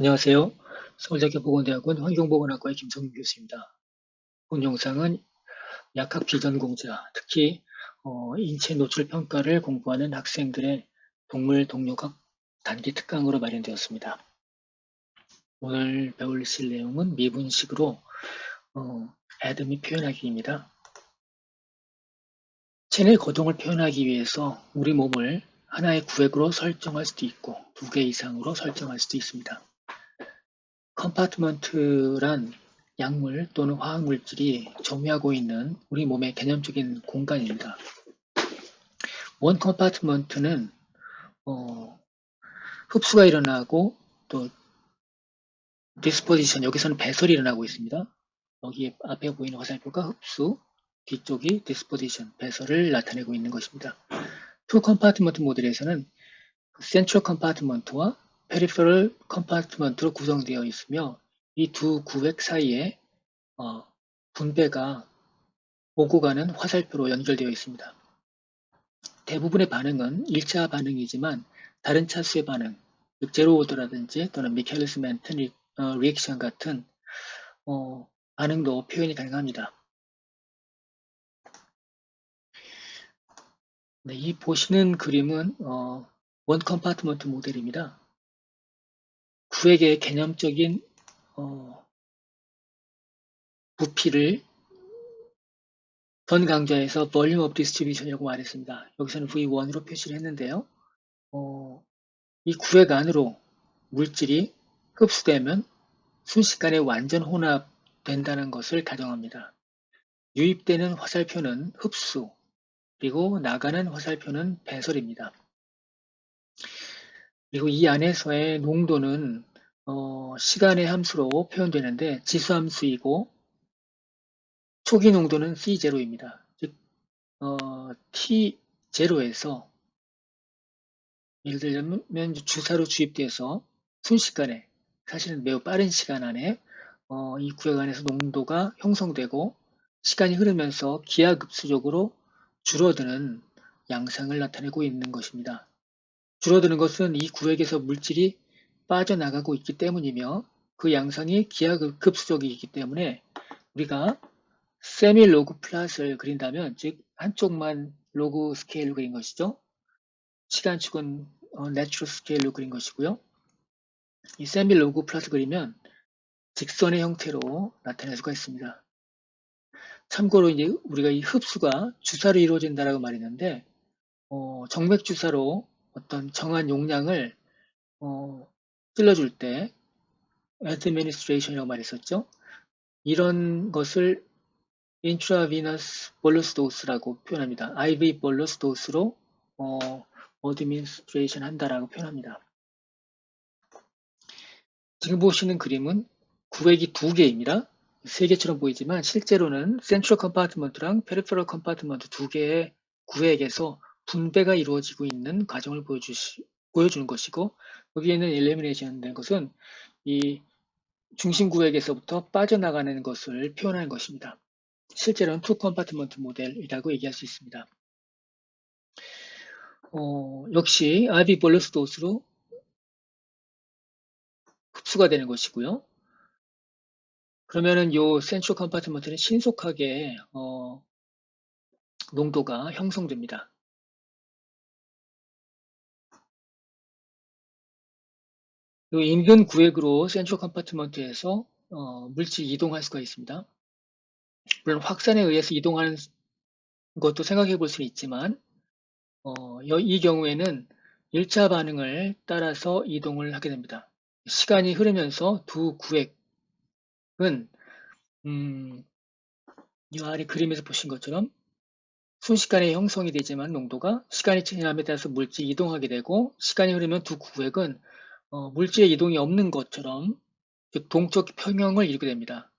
안녕하세요. 서울대학교 보건대학원 환경보건학과의 김성윤 교수입니다. 본 영상은 약학 비전공자, 특히 인체 노출 평가를 공부하는 학생들의 동물 동료학 단기 특강으로 마련되었습니다. 오늘 배우실 내용은 미분식으로 add 및 표현하기입니다. 체내 거동을 표현하기 위해서 우리 몸을 하나의 구획으로 설정할 수도 있고 두 개 이상으로 설정할 수도 있습니다. 컴파트먼트란 약물 또는 화학물질이 점유하고 있는 우리 몸의 개념적인 공간입니다. 원 컴파트먼트는 흡수가 일어나고 또 디스포지션, 여기서는 배설이 일어나고 있습니다. 여기 앞에 보이는 화살표가 흡수, 뒤쪽이 디스포지션, 배설을 나타내고 있는 것입니다. 투 컴파트먼트 모델에서는 센트럴 컴파트먼트와 페리페럴 컴파트먼트로 구성되어 있으며 이 두 구획 사이에 분배가 오고 가는 화살표로 연결되어 있습니다. 대부분의 반응은 1차 반응이지만 다른 차수의 반응, 즉 제로 오더라든지 또는 미켈리스 멘튼 리액션 같은 반응도 표현이 가능합니다. 네, 이 보시는 그림은 원 컴파트먼트 모델입니다. 구획의 개념적인 부피를 전 강좌에서 Volume of Distribution이라고 말했습니다. 여기서는 V1으로 표시를 했는데요. 이 구획 안으로 물질이 흡수되면 순식간에 완전 혼합된다는 것을 가정합니다. 유입되는 화살표는 흡수, 그리고 나가는 화살표는 배설입니다. 그리고 이 안에서의 농도는 시간의 함수로 표현되는데 지수함수이고 초기 농도는 C0입니다. 즉 T0에서 예를 들면 주사로 주입돼서 순식간에 사실은 매우 빠른 시간 안에 이 구역 안에서 농도가 형성되고 시간이 흐르면서 기하급수적으로 줄어드는 양상을 나타내고 있는 것입니다. 줄어드는 것은 이 구역에서 물질이 빠져나가고 있기 때문이며 그 양상이 기하급수적이기 때문에 우리가 세미 로그 플롯을 그린다면 즉 한쪽만 로그 스케일로 그린 것이죠. 시간축은 내추럴 스케일로 그린 것이고요. 이 세미 로그 플롯을 그리면 직선의 형태로 나타낼 수가 있습니다. 참고로 이제 우리가 이 흡수가 주사로 이루어진다라고 말했는데 정맥 주사로 어떤 정한 용량을 찔러줄 때 administration이라고 말했었죠. 이런 것을 intravenous bolus dose라고 표현합니다. IV bolus dose로 administration 한다라고 표현합니다. 지금 보시는 그림은 구획이 두 개입니다. 세 개처럼 보이지만 실제로는 센트럴 컴파트먼트랑 페리페럴 컴파트먼트 두 개의 구획에서 분배가 이루어지고 있는 과정을 보여주는 것이고 여기에는 엘리미네이션 된 것은 이 중심 구획에서부터 빠져나가는 것을 표현하는 것입니다. 실제로는 투 컴파트먼트 모델이라고 얘기할 수 있습니다. 역시 IV 볼러스 도스로 흡수가 되는 것이고요. 그러면은 요 센트럴 컴파트먼트는 신속하게 농도가 형성됩니다. 요 인근 구획으로 센트럴 컴파트먼트에서 물질 이동할 수가 있습니다. 물론 확산에 의해서 이동하는 것도 생각해 볼 수 있지만 이 경우에는 1차 반응을 따라서 이동을 하게 됩니다. 시간이 흐르면서 두 구획은 이 아래 그림에서 보신 것처럼 순식간에 형성이 되지만 농도가 시간이 지남에 따라서 물질이 이동하게 되고 시간이 흐르면 두 구획은 물질의 이동이 없는 것처럼 즉 동적 평형을 이루게 됩니다.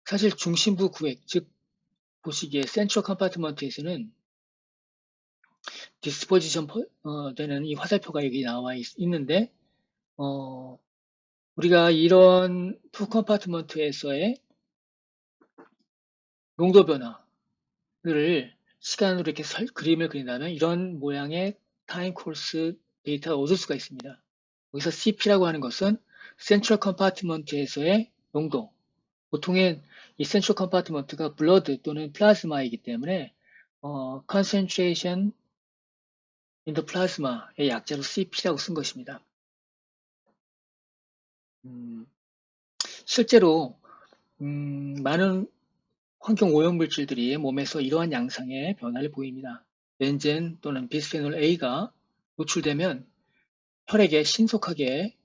사실 중심부 구획, 즉 보시기에 센트럴 컴파트먼트에서는 디스포지션 되는 이 화살표가 여기 나와 있는데 우리가 이런 투 컴파트먼트에서의 농도 변화를 시간으로 이렇게 그림을 그린다면 이런 모양의 타임 코스 데이터를 얻을 수가 있습니다. 여기서 CP라고 하는 것은 센트럴 컴파트먼트에서의 농도, 보통의 이 센트럴 컴파트먼트가 블러드 또는 플라즈마이기 때문에 concentration in the plasma의 약자로 CP라고 쓴 것입니다. 실제로 많은 환경 오염물질들이 몸에서 이러한 양상의 변화를 보입니다. 벤젠 또는 비스페놀 A가 노출되면 혈액에 신속하게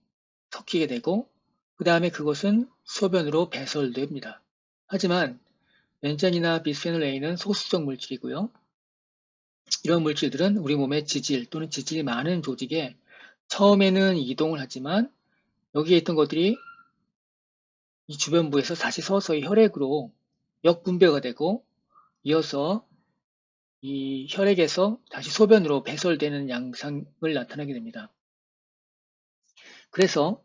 섞이게 되고 그 다음에 그것은 소변으로 배설됩니다. 하지만 벤젠이나 비스페놀 A는 소수적 물질이고요. 이런 물질들은 우리 몸의 지질 또는 지질이 많은 조직에 처음에는 이동을 하지만 여기에 있던 것들이 이 주변부에서 다시 서서히 혈액으로 역분배가 되고 이어서 이 혈액에서 다시 소변으로 배설되는 양상을 나타나게 됩니다. 그래서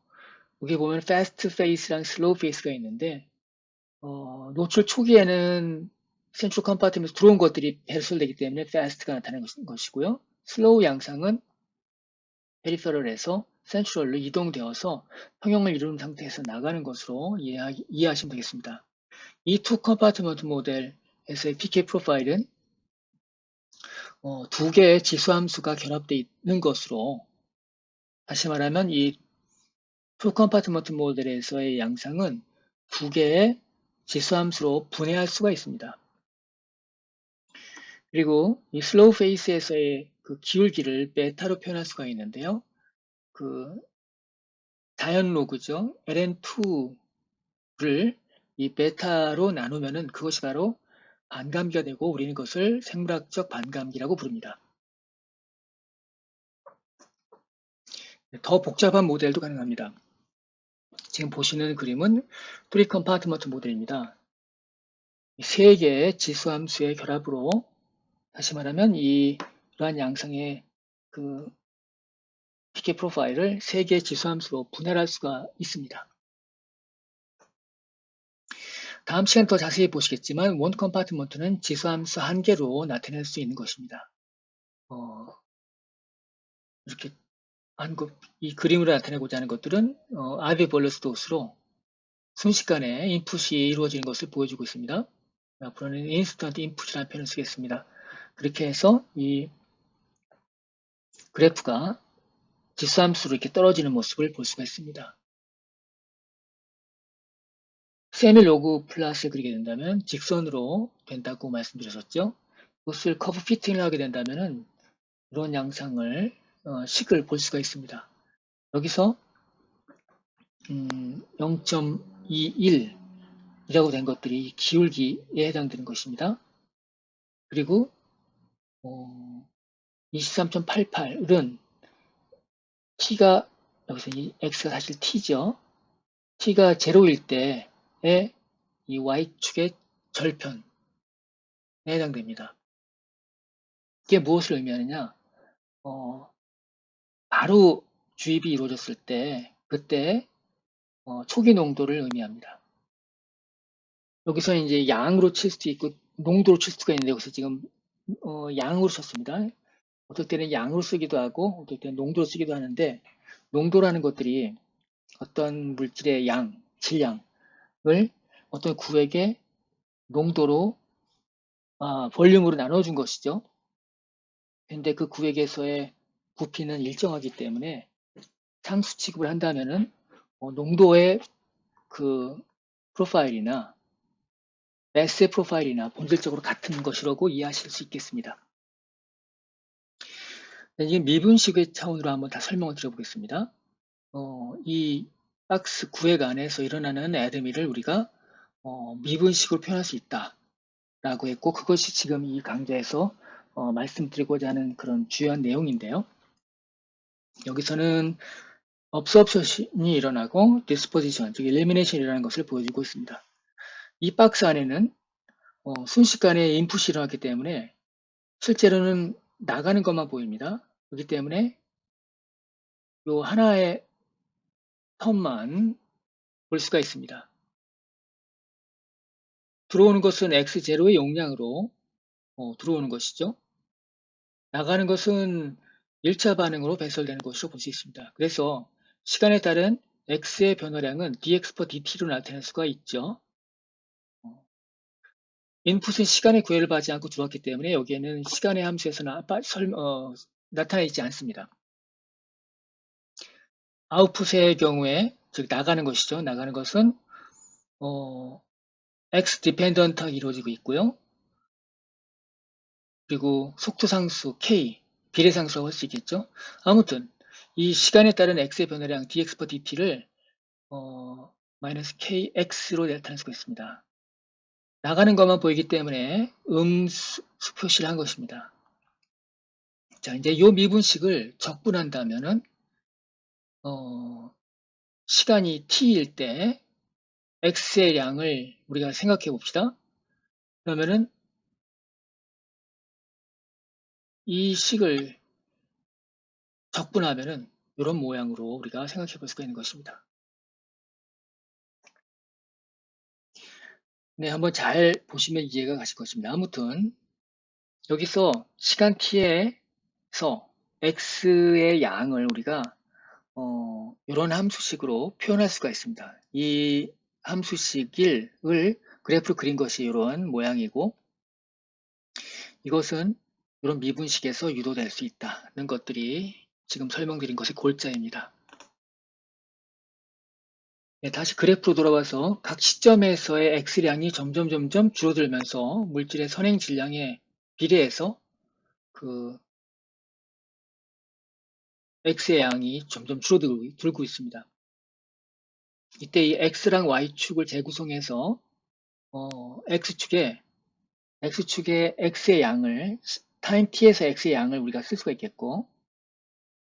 여기 보면 fast phase랑 slow phase가 있는데 노출 초기에는 센트럴 컴파트먼트에 들어온 것들이 배설되기 때문에 fast가 나타나는 것이고요. slow 양상은 페리페럴에서 센트럴로 이동되어서 평형을 이루는 상태에서 나가는 것으로 이해하시면 되겠습니다. 이 투 컴파트먼트 모델에서의 PK 프로파일은 두 개의 지수함수가 결합되어 있는 것으로, 다시 말하면 이 투 컴파트먼트 모델에서의 양상은 두 개의 지수함수로 분해할 수가 있습니다. 그리고 이 슬로우 페이스에서의 그 기울기를 베타로 표현할 수가 있는데요. 그 자연 로그죠. ln2를 이 베타로 나누면은 그것이 바로 반감기가 되고 우리는 그것을 생물학적 반감기라고 부릅니다. 더 복잡한 모델도 가능합니다. 지금 보시는 그림은 3 컴파트먼트 모델입니다. 세 개의 지수함수의 결합으로, 다시 말하면 이러한 양상의 그 PK 프로파일을 세 개의 지수함수로 분해할 수가 있습니다. 다음 시간 더 자세히 보시겠지만 원 컴파트먼트는 지수함수 한 개로 나타낼 수 있는 것입니다. 이렇게 이 그림으로 나타내고자 하는 것들은 아비볼러스 도스로 순식간에 인풋이 이루어지는 것을 보여주고 있습니다. 앞으로는 인스턴트 인풋이라는 표현을 쓰겠습니다. 그렇게 해서 이 그래프가 지수함수로 이렇게 떨어지는 모습을 볼 수가 있습니다. 세미 로그 플롯을 그리게 된다면 직선으로 된다고 말씀드렸었죠. 이것을 커브 피팅을 하게 된다면 이런 양상을 식을 볼 수가 있습니다. 여기서 0.21이라고 된 것들이 기울기에 해당되는 것입니다. 그리고 23.88은 t가, 여기서 이 x가 사실 t죠. t가 0일 때의 이 y축의 절편에 해당됩니다. 이게 무엇을 의미하느냐? 바로 주입이 이루어졌을 때 그때 초기 농도를 의미합니다. 여기서 이제 양으로 칠 수도 있고 농도로 칠 수가 있는데 여기서 지금 양으로 썼습니다. 어떨 때는 양으로 쓰기도 하고 어떨 때는 농도로 쓰기도 하는데 농도라는 것들이 어떤 물질의 양, 질량을 어떤 구획의 농도로 볼륨으로 나눠준 것이죠. 근데 그 구획에서의 부피는 일정하기 때문에 상수 취급을 한다면은 농도의 그 프로파일이나 매스의 프로파일이나 본질적으로 같은 것이라고 이해하실 수 있겠습니다. 이제 미분식의 차원으로 한번 다 설명을 드려보겠습니다. 이 박스 구획 안에서 일어나는 애드미를 우리가 미분식으로 표현할 수 있다라고 했고 그것이 지금 이 강좌에서 말씀드리고자 하는 그런 주요한 내용인데요. 여기서는 absorption이 일어나고 disposition, 즉 elimination이 일어나는 것을 보여주고 있습니다. 이 박스 안에는 순식간에 인풋이 일어나기 때문에 실제로는 나가는 것만 보입니다. 그렇기 때문에 이 하나의 텀만 볼 수가 있습니다. 들어오는 것은 x0의 용량으로 들어오는 것이죠. 나가는 것은 1차 반응으로 배설되는 것으로 볼 수 있습니다. 그래서 시간에 따른 x의 변화량은 dx per dt로 나타낼 수가 있죠. 인풋은 시간의 구애를 받지 않고 들어왔기 때문에 여기에는 시간의 함수에서 나타내지 않습니다. 아웃풋의 경우에, 즉 나가는 것이죠. 나가는 것은 x 디펜던트하게 이루어지고 있고요. 그리고 속도상수 k, 비례상수라고 할 수 있겠죠. 아무튼 이 시간에 따른 x의 변화량 dx per dt를 마이너스 kx로 나타낼 수가 있습니다. 나가는 것만 보이기 때문에 수 표시를 한 것입니다. 자, 이제 이 미분식을 적분한다면은 시간이 t일 때 x의 양을 우리가 생각해 봅시다. 그러면은 이 식을 적분하면은 이런 모양으로 우리가 생각해 볼 수가 있는 것입니다. 네, 한번 잘 보시면 이해가 가실 것입니다. 아무튼 여기서 시간 t에서 x의 양을 우리가 이런 함수식으로 표현할 수가 있습니다. 이 함수식을 그래프로 그린 것이 이런 모양이고, 이것은 이런 미분식에서 유도될 수 있다는 것들이 지금 설명드린 것의 골자입니다. 네, 다시 그래프로 돌아와서 각 시점에서의 x량이 점점 줄어들면서 물질의 선행 질량에 비례해서 그 x의 양이 점점 줄고 있습니다. 이때 이 x랑 y축을 재구성해서 x축에 x의 양을 타임 t에서 x의 양을 우리가 쓸 수가 있겠고,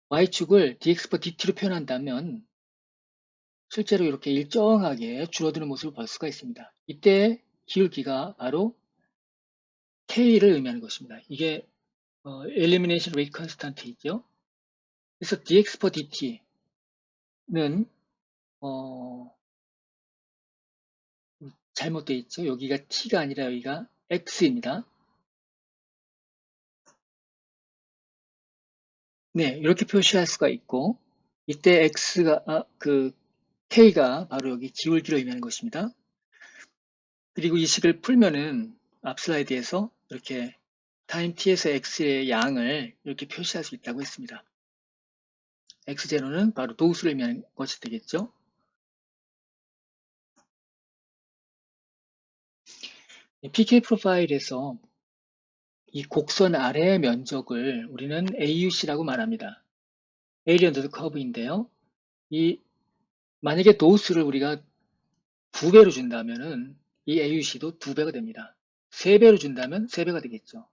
y축을 dx per dt로 표현한다면 실제로 이렇게 일정하게 줄어드는 모습을 볼 수가 있습니다. 이때 기울기가 바로 k를 의미하는 것입니다. 이게 elimination rate constant이죠. 그래서 dx per dt는 잘못되어 있죠. 여기가 t가 아니라 여기가 x입니다. 네, 이렇게 표시할 수가 있고, 이때 k가 바로 여기 기울기로 의미하는 것입니다. 그리고 이 식을 풀면은 앞 슬라이드에서 이렇게 타임 t에서 x의 양을 이렇게 표시할 수 있다고 했습니다. x0는 바로 도수를 의미하는 것이 되겠죠. PK 프로파일에서 이 곡선 아래의 면적을 우리는 AUC라고 말합니다. Area Under the Curve인데요. 만약에 도수를 우리가 2배로 준다면은 이 AUC도 2배가 됩니다. 3배로 준다면 3배가 되겠죠.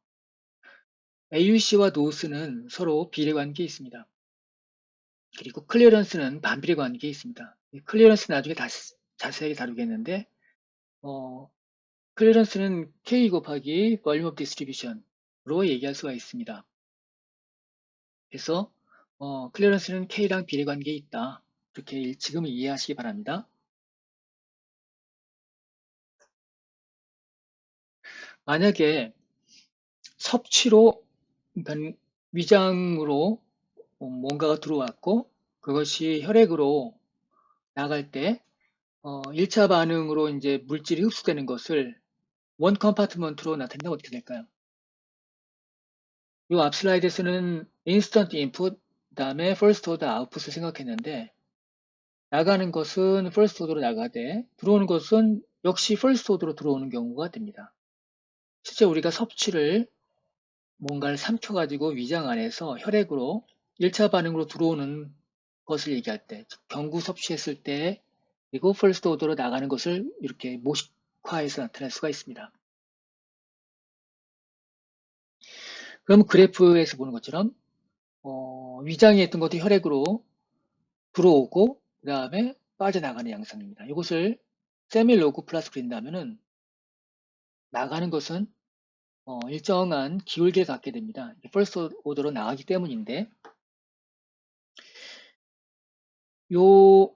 AUC와 노스는 서로 비례관계에 있습니다. 그리고 클리어런스는 반비례 관계에 있습니다. 클리어런스 나중에 다시 자세하게 다루겠는데, 클리어런스는 K 곱하기 Volume of Distribution으로 얘기할 수가 있습니다. 그래서 클리어런스는 K랑 비례 관계에 있다. 이렇게 지금 이해하시기 바랍니다. 만약에 섭취로, 그러니까 위장으로 뭔가가 들어왔고 그것이 혈액으로 나갈 때 1차 반응으로 이제 물질이 흡수되는 것을 원 컴파트먼트로 나타낸다면 어떻게 될까요? 이 앞 슬라이드에서는 인스턴트 인풋, 그다음에 first order output을 생각했는데, 나가는 것은 first order로 나가되 들어오는 것은 역시 first order로 들어오는 경우가 됩니다. 실제 우리가 섭취를 뭔가를 삼켜가지고 위장 안에서 혈액으로 1차 반응으로 들어오는 것을 얘기할 때, 경구 섭취했을 때, 그리고 first order로 나가는 것을 이렇게 모식화해서 나타낼 수가 있습니다. 그럼 그래프에서 보는 것처럼 위장에 있던 것도 혈액으로 들어오고 그 다음에 빠져나가는 양상입니다. 이것을 세밀로그 플러스 그린다면은 나가는 것은 일정한 기울기를 갖게 됩니다. 퍼스트 오더로 나가기 때문인데, 요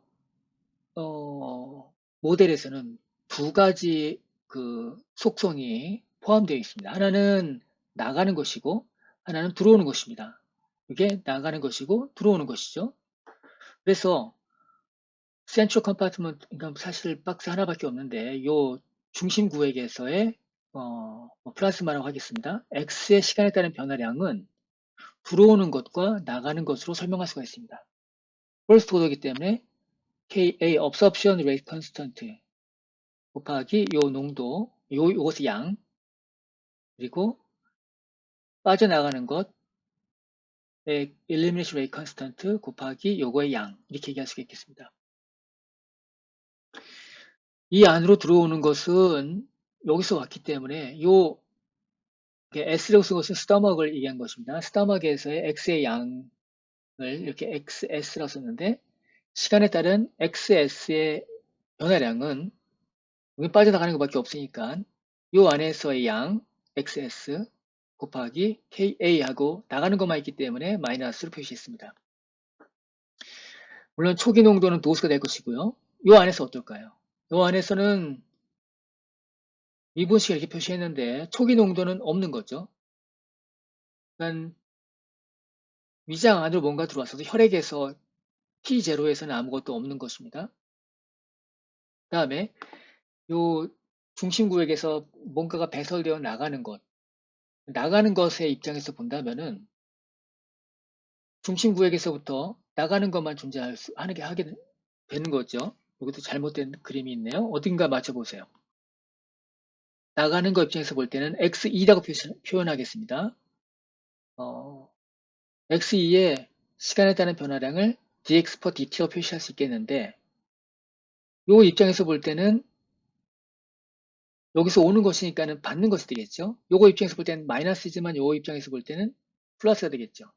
모델에서는 두 가지 그 속성이 포함되어 있습니다. 하나는 나가는 것이고 하나는 들어오는 것입니다. 이게 나가는 것이고 들어오는 것이죠. 그래서 센트럴 컴파트먼트, 그러니까 사실 박스 하나밖에 없는데 요 중심 구획에서의 플라스마라고 하겠습니다. X의 시간에 따른 변화량은 들어오는 것과 나가는 것으로 설명할 수가 있습니다. 퍼스트 오더이기 때문에 Ka absorption rate constant 곱하기 요 농도, 요것의 양, 그리고 빠져나가는 것 elimination rate constant 곱하기 요거의 양, 이렇게 얘기할 수가 있겠습니다. 이 안으로 들어오는 것은 여기서 왔기 때문에 요 S라고 쓴 것은 스토막을 얘기한 것입니다. 스토막에서의 X의 양을 이렇게 XS라고 썼는데 시간에 따른 XS의 변화량은 여기 빠져나가는 것밖에 없으니까 요 안에서의 양 XS 곱하기 KA하고 나가는 것만 있기 때문에 마이너스로 표시했습니다. 물론 초기 농도는 도수가 될 것이고요. 요 안에서 어떨까요? 요 안에서는 미분식을 이렇게 표시했는데 초기 농도는 없는 거죠. 그러니까 위장 안으로 뭔가 들어왔어도 혈액에서 T0에서는 아무것도 없는 것입니다. 그 다음에 요 중심구역에서 뭔가가 배설되어 나가는 것, 나가는 것의 입장에서 본다면은 중심구역에서부터 나가는 것만 하게 되는 거죠. 여기도 잘못된 그림이 있네요. 어딘가 맞춰보세요. 나가는 것 입장에서 볼 때는 X2라고 표현하겠습니다. X2의 시간에 따른 변화량을 dx per dt로 표시할 수 있겠는데 요 입장에서 볼 때는 여기서 오는 것이니까는 받는 것이 되겠죠. 요거 입장에서 볼 때는 마이너스이지만 요 입장에서 볼 때는 플러스가 되겠죠.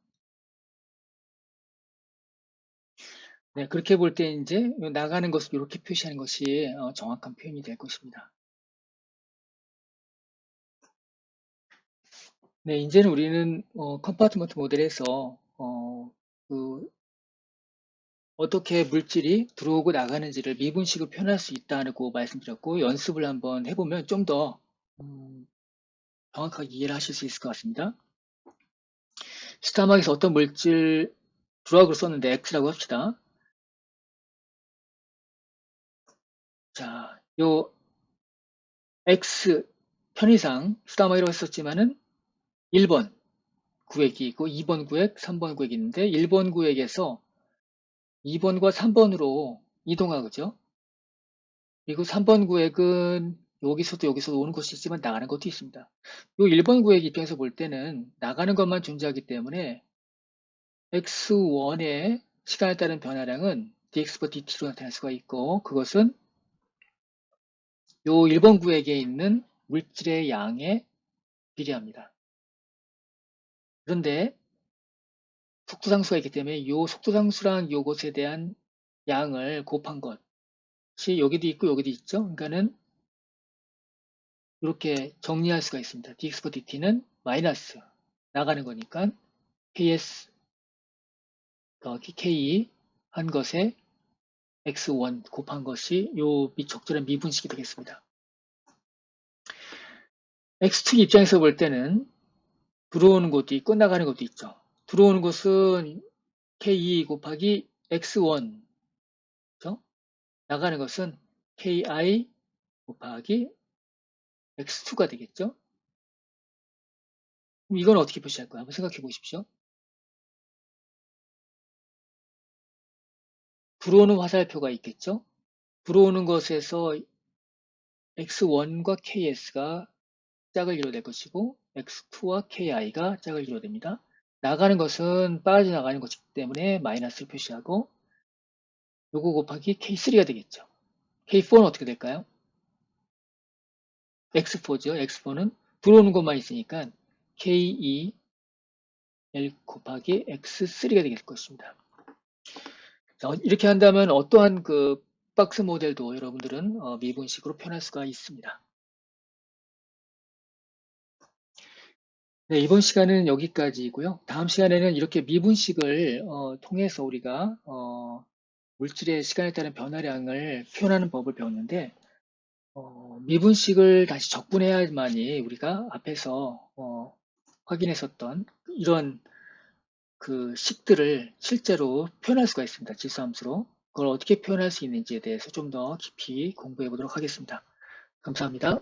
네, 그렇게 볼 때 이제 나가는 것을 이렇게 표시하는 것이 정확한 표현이 될 것입니다. 네, 이제는 우리는 컴파트먼트 모델에서 어떻게 물질이 들어오고 나가는지를 미분식으로 표현할 수 있다고 말씀드렸고 연습을 한번 해보면 좀 더 정확하게 이해를 하실 수 있을 것 같습니다. 스타막에서 어떤 물질 드럭을 썼는데 X라고 합시다. 자, 요 X 편의상 스타막이라고 했었지만은 1번 구획이 있고 2번 구획, 3번 구획이 있는데 1번 구획에서 2번과 3번으로 이동하죠. 그리고 3번 구획은 여기서도 오는 것이 있지만 나가는 것도 있습니다. 요 1번 구획 입장에서 볼 때는 나가는 것만 존재하기 때문에 x1의 시간에 따른 변화량은 dx per dt로 나타날 수가 있고 그것은 요 1번 구획에 있는 물질의 양에 비례합니다. 그런데 속도상수가 있기 때문에 이 속도상수랑 요것에 대한 양을 곱한 것이 여기도 있고 여기도 있죠. 그러니까는 이렇게 정리할 수가 있습니다. dx per dt는 마이너스 나가는 거니까 ks 더하기 k 한 것에 x1 곱한 것이 요 적절한 미분식이 되겠습니다. x2 입장에서 볼 때는 들어오는 것도 있고 나가는 것도 있죠. 들어오는 것은 k 곱하기 x1 그렇죠? 나가는 것은 ki 곱하기 x2가 되겠죠? 그럼 이건 어떻게 표시할까요? 한번 생각해 보십시오. 들어오는 화살표가 있겠죠? 들어오는 것에서 x1과 ks가 짝을 이루어낼 것이고 x2와 ki가 짝을 이루어냅니다. 나가는 것은 빠져나가는 것이기 때문에 마이너스를 표시하고 요거 곱하기 k3가 되겠죠. k4는 어떻게 될까요? x4죠. x4는 들어오는 것만 있으니까 k2 L 곱하기 x3가 될 것입니다. 자, 이렇게 한다면 어떠한 그 박스 모델도 여러분들은 미분식으로 표현할 수가 있습니다. 네, 이번 시간은 여기까지이고요. 다음 시간에는 이렇게 미분식을 통해서 우리가 물질의 시간에 따른 변화량을 표현하는 법을 배웠는데 미분식을 다시 적분해야만이 우리가 앞에서 확인했었던 이런 그 식들을 실제로 표현할 수가 있습니다. 질소함수로. 그걸 어떻게 표현할 수 있는지에 대해서 좀 더 깊이 공부해 보도록 하겠습니다. 감사합니다.